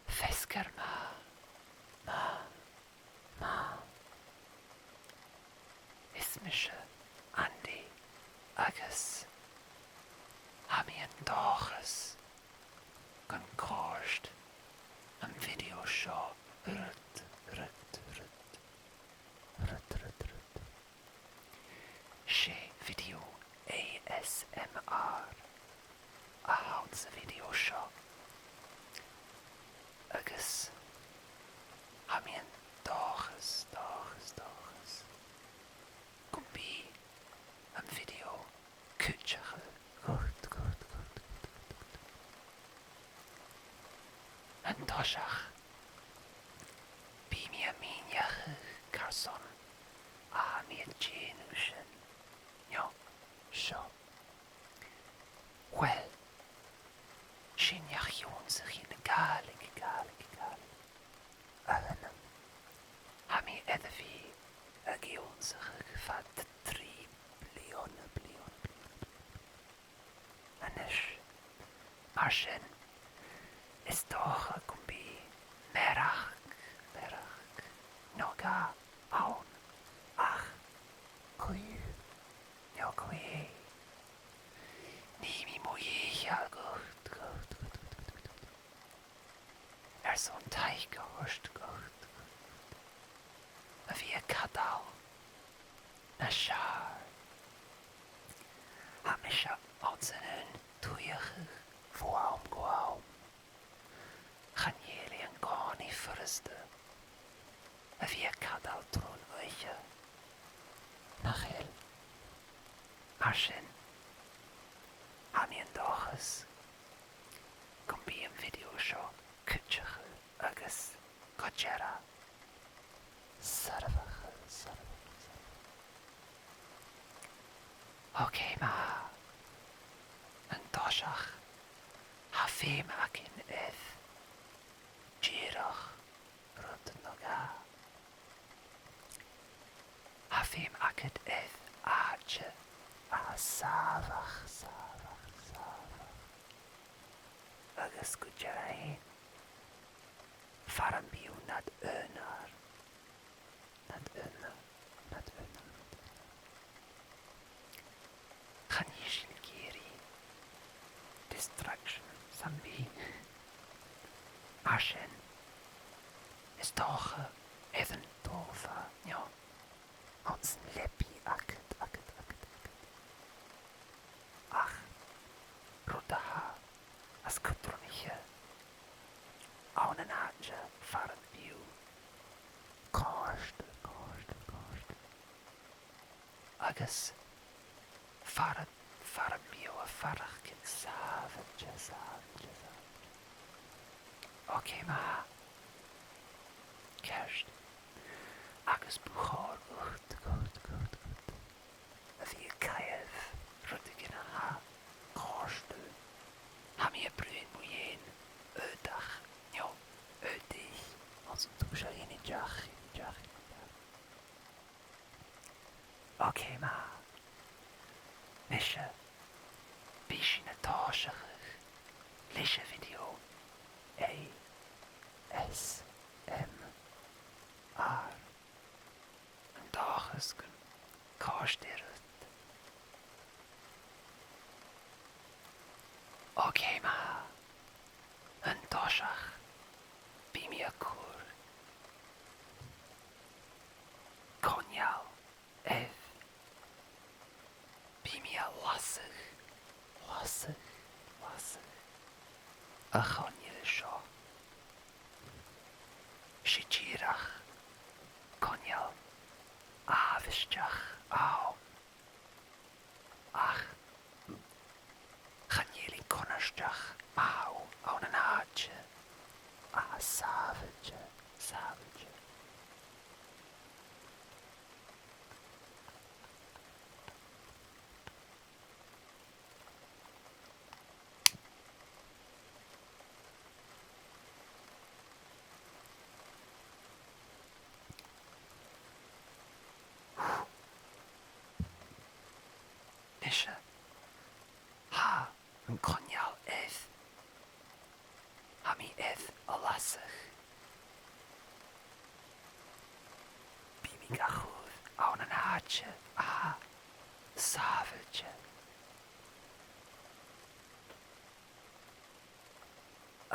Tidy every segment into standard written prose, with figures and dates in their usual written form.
Feskerma, ma, ismische Andi, agus, hamian dochas, gan korsht, am video show, rut, rut, rut, rut, rut, rut. She video ASMR, a houtse video show. Agus, hamian dochas, Gumbi, am video, kutschachel, gut. An toshach, bimia minjach, carson, mir genushen, jo, sho. Well, shinjach jonzich in gale. Allen, hami edvi, jonzich gevat 3 biljoen. Anish, Marschen, is toch kumbi, merach, noga, aun, ach, koeie, jo koeie. Nimi moeie, ja, goed. Zo'n teig gehorst, goed. Wie kadal, na schaar. Hamisha onzenen toeige, voaum. Gaan jullie een goni verste. Wie kadal troon weiche. Nachel. Marschen. Hamien doches. Kom bij een videoshow. Kutschach. Agus Gojera Sarvach. Okay, ma. An doshach hafim akin eth Jirach Rutnoga hafim akit eth Ache Savach Agus Gojera Faran biu nad önar. Khanishil giri. Distraction sambi. Marschen. Is toch even tova. Ja. Ons lepi akket. Ach. Rodaha. As kutroniche. Aunen hadje faran biu. Kost. Agus faran biu a farach kin savage. Okay, ma. Kerst. Agus buchor gut. Wie kaev. Rutigin ha. Kost. Hamie bruin mujen. Ödach. Jo. Ödich. Ons toeshalin in jach. Okay, ma. Mische. Bishine toshach. Lische video. ASMR. En dagens kun kosteret. Okay, ma. En toshach. Bimia kur. Konjal. Bimia lasig. A chonje sho. Shijirach. Konjal. Avisjach. Au. Ach. Chanjeli konasjach. Au. Aunen hadje. Savage. Mische. Ha. Een konjal Lasach. Bimi gachud awn yn hadje a safelje.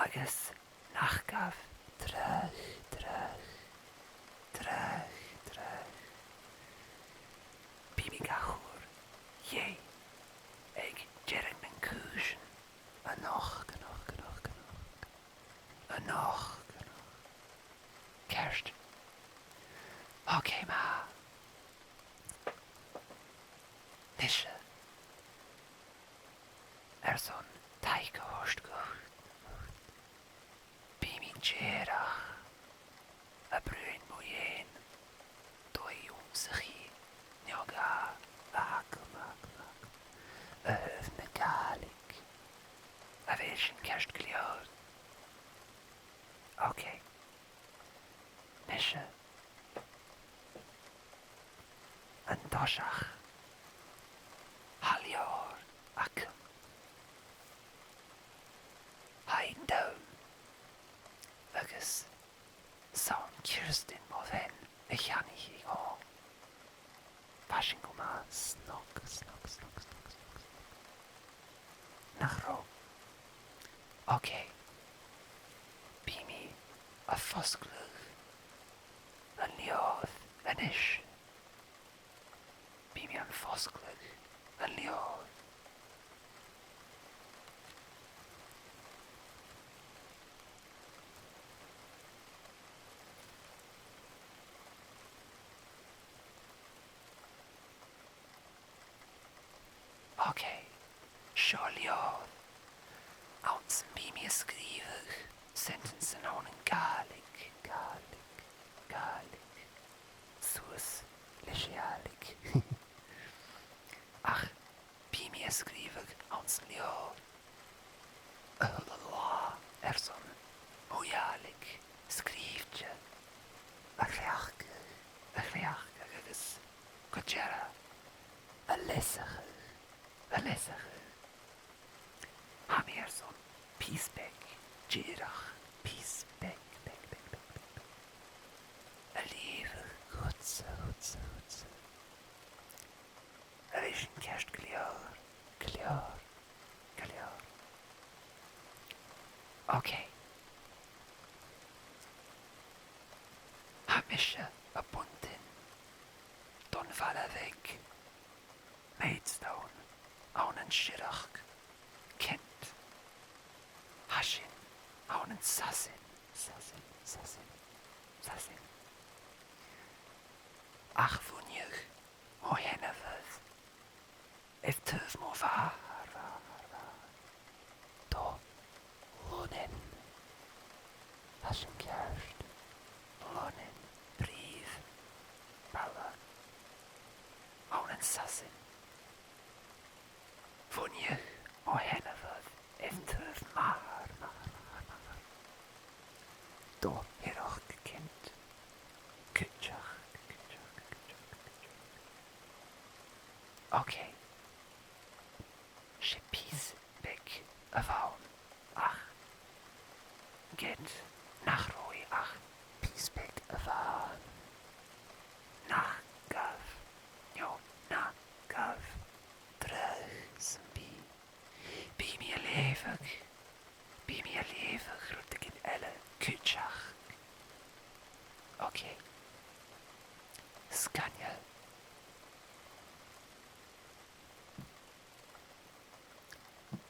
Agus nachgaf drach, drach, drach, drach. Bimi gachur, je, eg jereng den kuschen. Genoch. Kerst. Oké, ma. Nische. Zo'n teike horst goed. Bimi jerach. A bruin moyen. Doi umsachi. Nyoga. Mak. Öfne galik. A welchen kerst gliord. Oké. Nische. Een doshach. Haljoor akum. Hein down. Agus. Saun Kirsten moven. Mechanisch go. Pashinguma snok. Nachro. Oké. Bimi. A fosglug. Een lioth. Een ish. Bimi an fosglug. Een lioth. Oké. Sjolioth. Outs Bimi skriver. Sentensen aan een galik. Sus. Legialik. Ach, Bimi skriver outs lioth. Erson. Mojalik. Skriftje. Agreachke. Agus. Kotjera. Alessige. Hamerson. Piesbeck. Jerach. Piesbeck. Lieve. Gutse. Erischen kerst Klior. Oké. Hamische abunten. Don vallen weg. Maidstone. Aunen Schirach. Kent. Hashin. Aunen Sassin. Ach vonjug. O hennevud. Eftev mo var. Do. Lonen. Hashin kerst. Lonen. Brief. Balla. Aunen Sassin. Vonjug. O hennevud. Eftev mar. Do. Hirach gekend. Kutjach. Oké. Shepis bek avaun. Ach. Get. Nachroi. Ach. Piesbek avaun. Nachgav. Jo. Nachgav. Drugs. Bimi levig. Groet ik in elle. Kutjach. Oké. Skanja.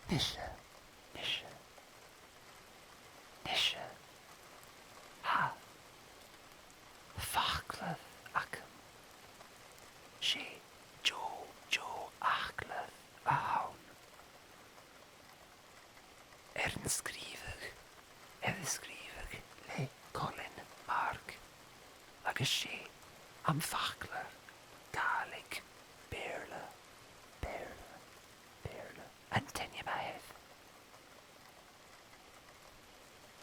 Nische. Ha. Fachklef akum. She. Jo. Achklef. Ahaun. Skriver. Le. Colin. Mark. Agus she. Am fachklef. Garlic. Beerle. En ten je mij het.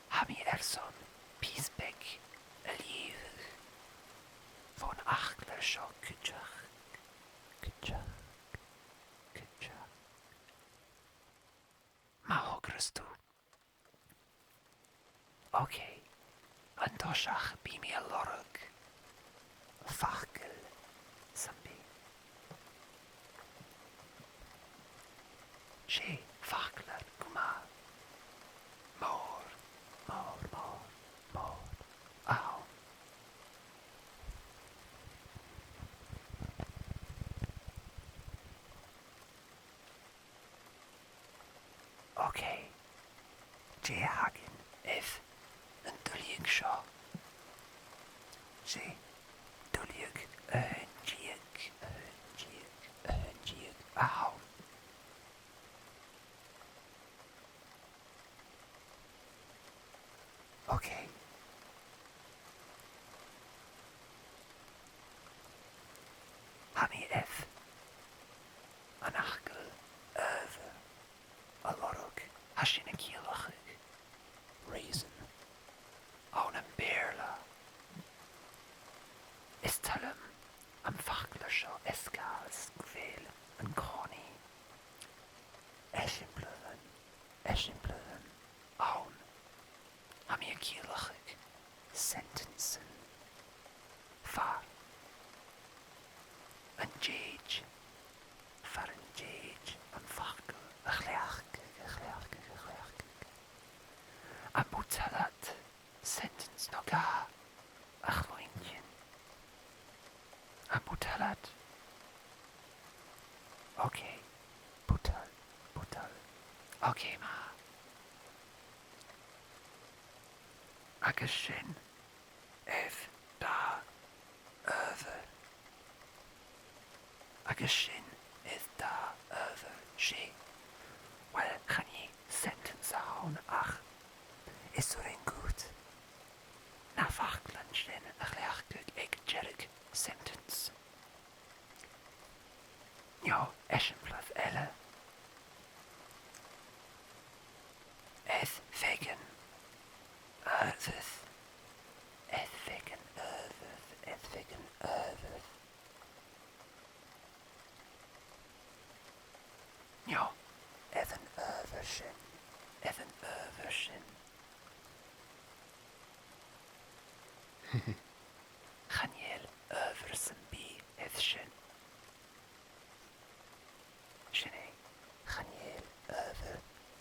Hami Erson, Piesbeck, Lieve, von Achtler schon Kutjach. Ma hogrest du. Oké, Toshach bimi lorug. Fachgel sambi. She fachler guma. Mor, mor, mor, mor. Ow. Okay. Jay Hagen if een dulyig shaw. Jay dulyig jig. Ow. Okay. Honey if an achgel over a lorog hashin a kielachig raisin on a beerla is talem am fachlersho escals gvel and connie eshimpleven on hami a kielachig sentencen far an jage far an jage am fachgel a chleachgig a butalat sentence no ga a chloinchen a butalat okay butal okay ma agus sin if da over agus sin is da over she well can ye sentence a hon ach is er een goed na fachlan sin a chleachgig ag jerig sentence jo eschenplath elle eth vegan eartheth jo ethan översin Chaniel översen bi ethshin Shine Chaniel över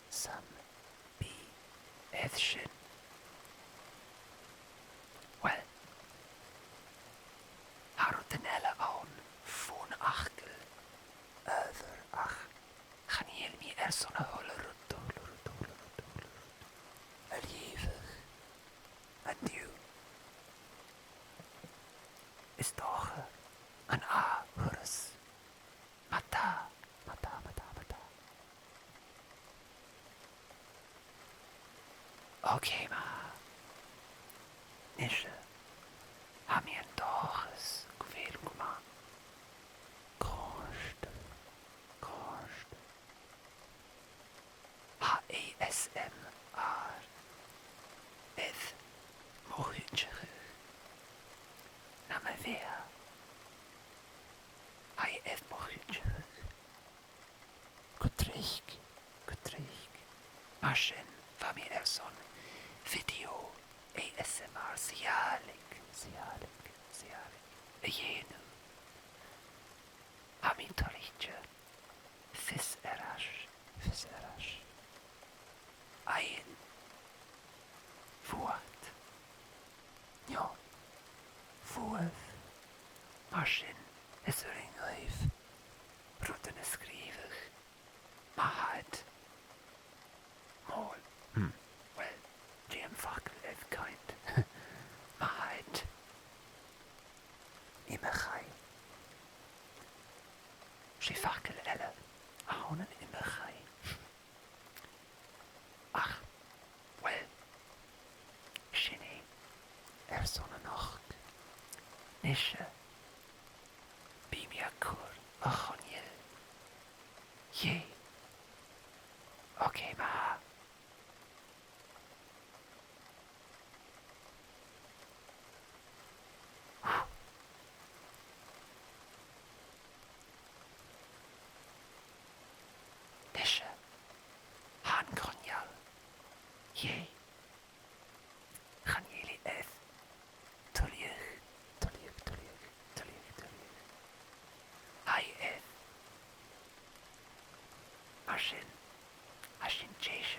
sam bi ethshin well Harutanella on fun achgel över ach Chaniel mi ersona holler Alievig adieu is toch een ahurus mata okay ma nische hamien toches gvel guma Kost ASMR eth mochitschere Name wer Hai eth mochitschere Gutrich Maschen Fami Erson Video ASMR sialik Jenu Hami Torichtje Fis erash Ein Voort Jo Voort Maschen is er een leef Roeten is skrivig Mahat Mol Well Jim Fackel is kind Mahat Immerchai She Fackel elle Ahonen Immerchai Ach Well Shinny Sonne noch Nische Bimiakur Achoniel Ye Okay ma Nische Han Konjal Ye Chanieli Eth als je een tjeesje